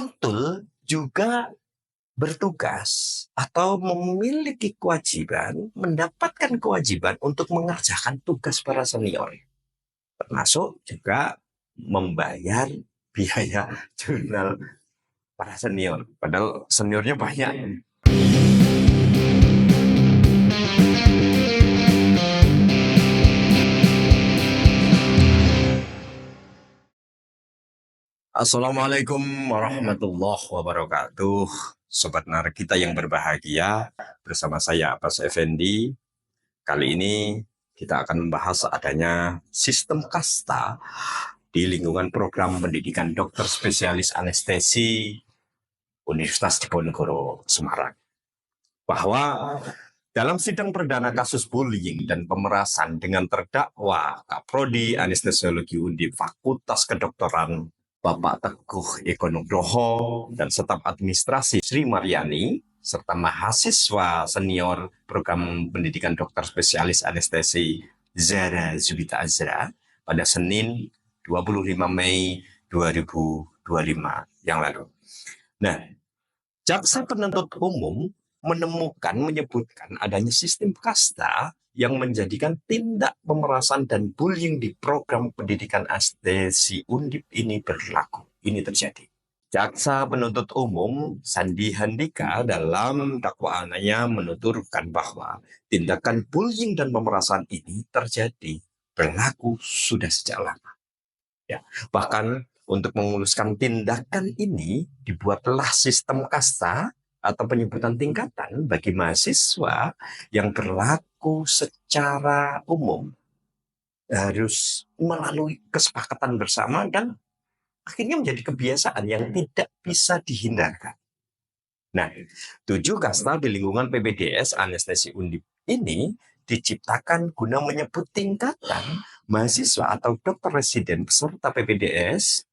Betul juga bertugas atau memiliki kewajiban, mendapatkan kewajiban untuk mengerjakan tugas para senior. Termasuk juga membayar biaya jurnal para senior. Padahal seniornya banyak. Assalamualaikum warahmatullahi wabarakatuh. Sobat Narik kita yang berbahagia, bersama saya Abbas Effendi. Kali ini kita akan membahas adanya sistem kasta di lingkungan program pendidikan dokter spesialis anestesi Universitas Diponegoro, Semarang. Bahwa dalam sidang perdana kasus bullying dan pemerasan dengan terdakwa Kaprodi Anestesiologi Undip Fakultas Kedokteran Bapak Teguh Eko Nugroho dan staf administrasi Sri Maryani serta mahasiswa senior program pendidikan dokter spesialis anestesi Zara Zubita Azra pada Senin 25 Mei 2025 yang lalu. Nah, jaksa penuntut umum menyebutkan adanya sistem kasta yang menjadikan tindak pemerasan dan bullying di program pendidikan anestesi Undip ini berlaku. Ini terjadi. Jaksa penuntut umum Sandi Handika dalam dakwaannya menuturkan bahwa tindakan bullying dan pemerasan ini terjadi berlaku sudah sejak lama. Ya, bahkan untuk memuluskan tindakan ini dibuatlah sistem kasta atau penyebutan tingkatan bagi mahasiswa yang berlaku secara umum, harus melalui kesepakatan bersama dan akhirnya menjadi kebiasaan yang tidak bisa dihindarkan. Nah, 7 kasta di lingkungan PPDS Anestesi Undip ini diciptakan guna menyebut tingkatan mahasiswa atau dokter residen peserta PPDS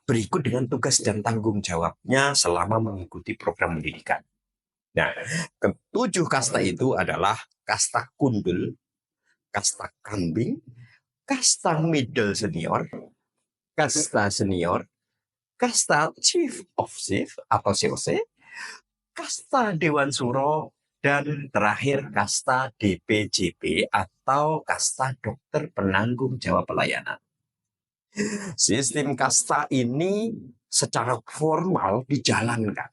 berikut dengan tugas dan tanggung jawabnya selama mengikuti program pendidikan. Nah, ke-7 kasta itu adalah kasta kundul, kasta kambing, kasta middle senior, kasta senior, kasta chief of chief atau COC, kasta dewan suro, dan terakhir kasta DPJP atau kasta dokter penanggung jawab pelayanan. Sistem kasta ini secara formal dijalankan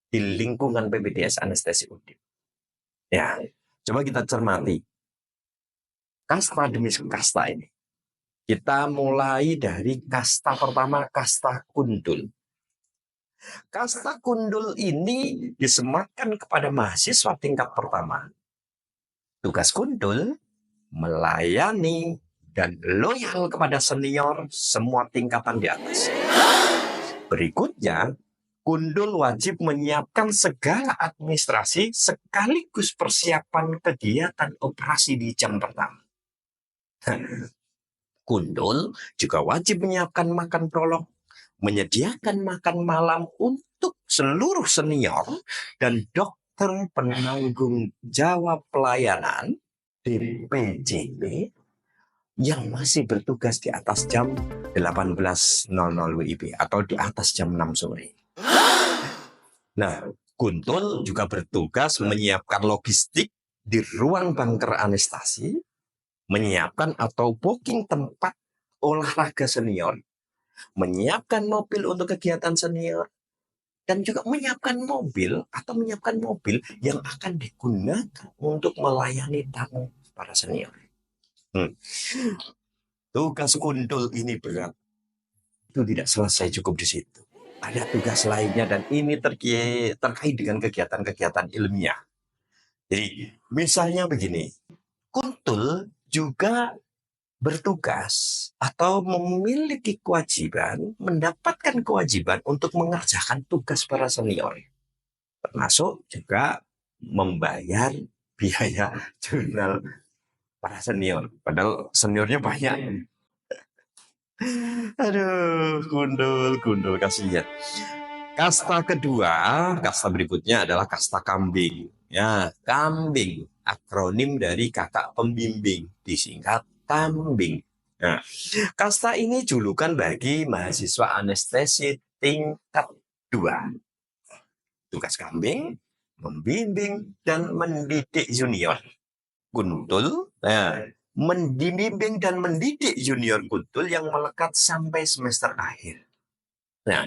di lingkungan PPDS Anestesi Undip. Ya, coba kita cermati kasta demi kasta ini. Kita mulai dari kasta pertama, kasta kundul. Kasta kundul ini disematkan kepada mahasiswa tingkat pertama. Tugas kundul melayani dan loyal kepada senior semua tingkatan di atas. Berikutnya, kundul wajib menyiapkan segala administrasi sekaligus persiapan kegiatan operasi di jam pertama. Kundul juga wajib menyiapkan makan prolog, menyediakan makan malam untuk seluruh senior dan dokter penanggung jawab pelayanan DPJP yang masih bertugas di atas jam 18.00 WIB atau di atas jam 6 sore. Nah, kundul juga bertugas menyiapkan logistik di ruang bunker anestesi, menyiapkan atau booking tempat olahraga senior, menyiapkan mobil untuk kegiatan senior, dan juga menyiapkan mobil yang akan digunakan untuk melayani tamu para senior. Tugas kundul ini berat. Itu tidak selesai cukup di situ. Ada tugas lainnya dan ini terkait dengan kegiatan-kegiatan ilmiah. Jadi misalnya begini, kundul juga bertugas atau memiliki kewajiban, mendapatkan kewajiban untuk mengerjakan tugas para senior. Termasuk juga membayar biaya jurnal para senior. Padahal seniornya banyak. Aduh, kundul kasihan. Kasta kedua, kasta berikutnya adalah kasta kambing. Ya, kambing, akronim dari kakak pembimbing, disingkat kambing. Nah, kasta ini julukan bagi mahasiswa anestesi tingkat 2. Tugas kambing membimbing dan mendidik junior kuntul. Nah, membimbing dan mendidik junior kuntul yang melekat sampai semester akhir. Nah,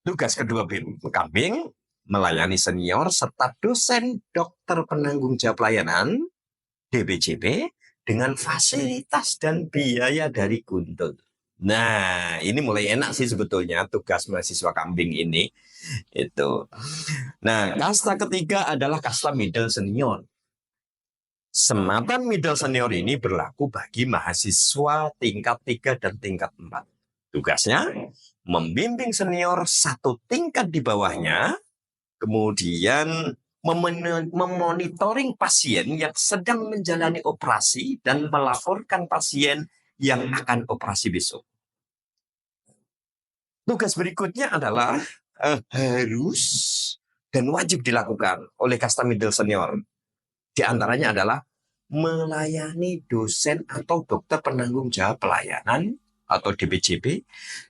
tugas kedua kambing melayani senior serta dosen dokter penanggung jawab pelayanan DPJP dengan fasilitas dan biaya dari kuntul. Nah, ini mulai enak sih sebetulnya tugas mahasiswa kambing ini. Itu. Nah, kasta ketiga adalah kasta middle senior. Sematan middle senior ini berlaku bagi mahasiswa tingkat 3 dan tingkat 4. Tugasnya membimbing senior satu tingkat di bawahnya, kemudian memonitoring pasien yang sedang menjalani operasi dan melaporkan pasien yang akan operasi besok. Tugas berikutnya adalah harus dan wajib dilakukan oleh kasta middle senior. Di antaranya adalah melayani dosen atau dokter penanggung jawab pelayanan atau DPJP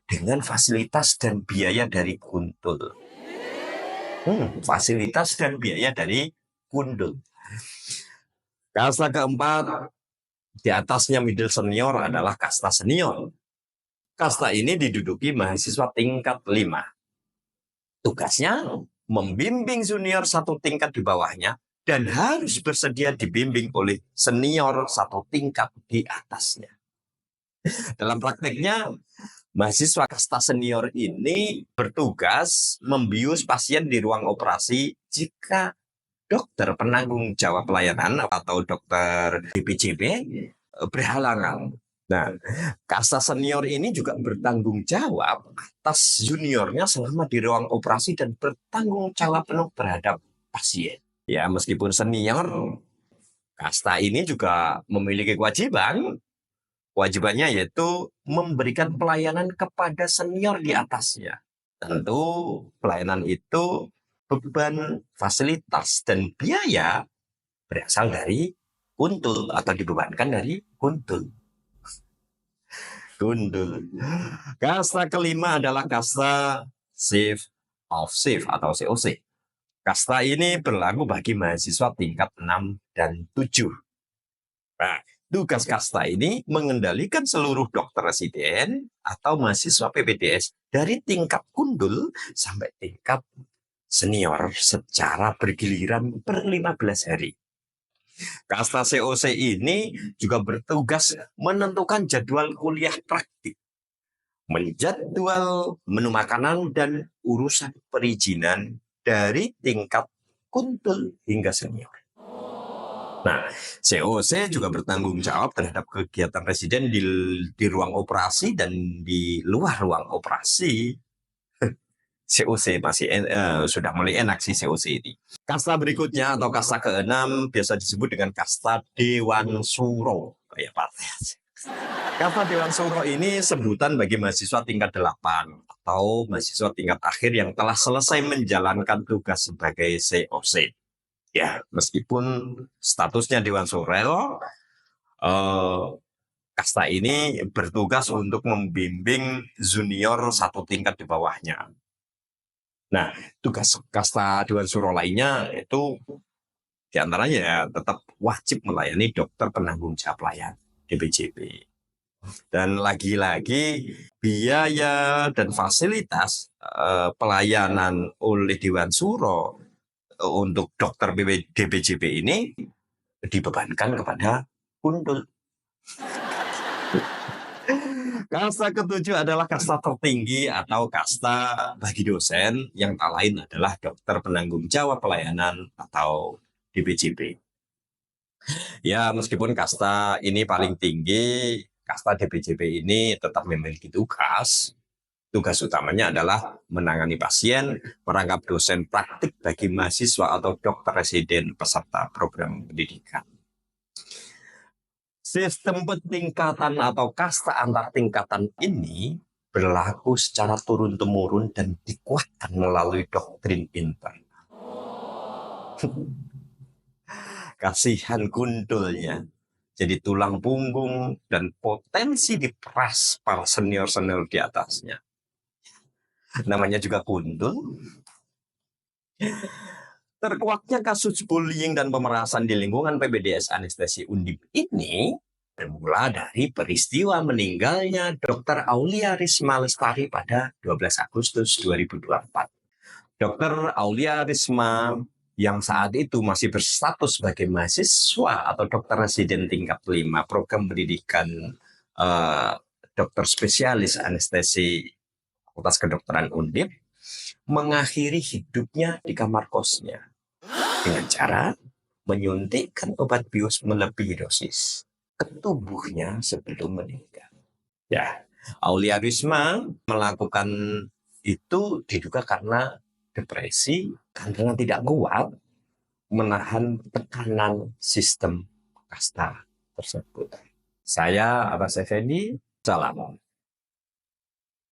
dengan fasilitas dan biaya dari kuntul. Fasilitas dan biaya dari kuntul. Kasta keempat, di atasnya middle senior adalah kasta senior. Kasta ini diduduki mahasiswa tingkat 5. Tugasnya membimbing junior satu tingkat di bawahnya dan harus bersedia dibimbing oleh senior satu tingkat di atasnya. Dalam prakteknya, mahasiswa kasta senior ini bertugas membius pasien di ruang operasi jika dokter penanggung jawab pelayanan atau dokter DPJP berhalangan. Nah, kasta senior ini juga bertanggung jawab atas juniornya selama di ruang operasi dan bertanggung jawab penuh terhadap pasien. Ya, meskipun senior, kasta ini juga memiliki kewajiban. Kewajibannya yaitu memberikan pelayanan kepada senior di atasnya. Tentu pelayanan itu beban fasilitas dan biaya berasal dari kuntul atau dibebankan dari kuntul. Kasta kelima adalah kasta Chief of Chief atau COC. Kasta ini berlaku bagi mahasiswa tingkat 6 dan 7. Nah, tugas kasta ini mengendalikan seluruh dokter residen atau mahasiswa PPDS dari tingkat kundul sampai tingkat senior secara bergiliran per 15 hari. Kasta COC ini juga bertugas menentukan jadwal kuliah praktik, menjadwal menu makanan dan urusan perizinan dari tingkat kuntul hingga senior. Nah, COC juga bertanggung jawab terhadap kegiatan residen di ruang operasi dan di luar ruang operasi. COC masih sudah mulai enak sih COC ini. Kasta berikutnya atau kasta keenam biasa disebut dengan kasta Dewan Suro. Kayak partai. Kasta Dewan Suro ini sebutan bagi mahasiswa tingkat 8 atau mahasiswa tingkat akhir yang telah selesai menjalankan tugas sebagai COC. Ya, meskipun statusnya Dewan Suro, kasta ini bertugas untuk membimbing junior satu tingkat di bawahnya. Nah, tugas kasta Dewan Suro lainnya itu diantaranya ya tetap wajib melayani dokter penanggung jawab pelayanan DPJP. Dan lagi-lagi biaya dan fasilitas pelayanan oleh Dewan Suro untuk dokter DPJP ini dibebankan kepada kuntul. Kasta ketujuh adalah kasta tertinggi atau kasta bagi dosen yang tak lain adalah dokter penanggung jawab pelayanan atau DPJP. Ya, meskipun kasta ini paling tinggi, kasta DPJP ini tetap memiliki tugas. Tugas utamanya adalah menangani pasien, merangkap dosen praktik bagi mahasiswa atau dokter residen peserta program pendidikan. Sistem pentingkatan atau kasta antar tingkatan ini berlaku secara turun-temurun dan dikuatkan melalui doktrin internal. Kasihan kuntulnya, jadi tulang punggung dan potensi diperas para senior-senior di atasnya. Namanya juga kundul. Terkuaknya kasus bullying dan pemerasan di lingkungan PBDS Anestesi Undip ini bermula dari peristiwa meninggalnya Dr. Aulia Risma Lestari pada 12 Agustus 2024. Dr. Aulia Risma yang saat itu masih berstatus sebagai mahasiswa atau dokter residen tingkat 5 program pendidikan dokter spesialis anestesi Fakultas Kedokteran Undip mengakhiri hidupnya di kamar kosnya dengan cara menyuntikkan obat bius melebihi dosis ke tubuhnya sebelum meninggal. Ya, Aulia Risma melakukan itu diduga karena depresi, karena tidak kuat menahan tekanan sistem kasta tersebut. Saya Abbas Effendi, salam.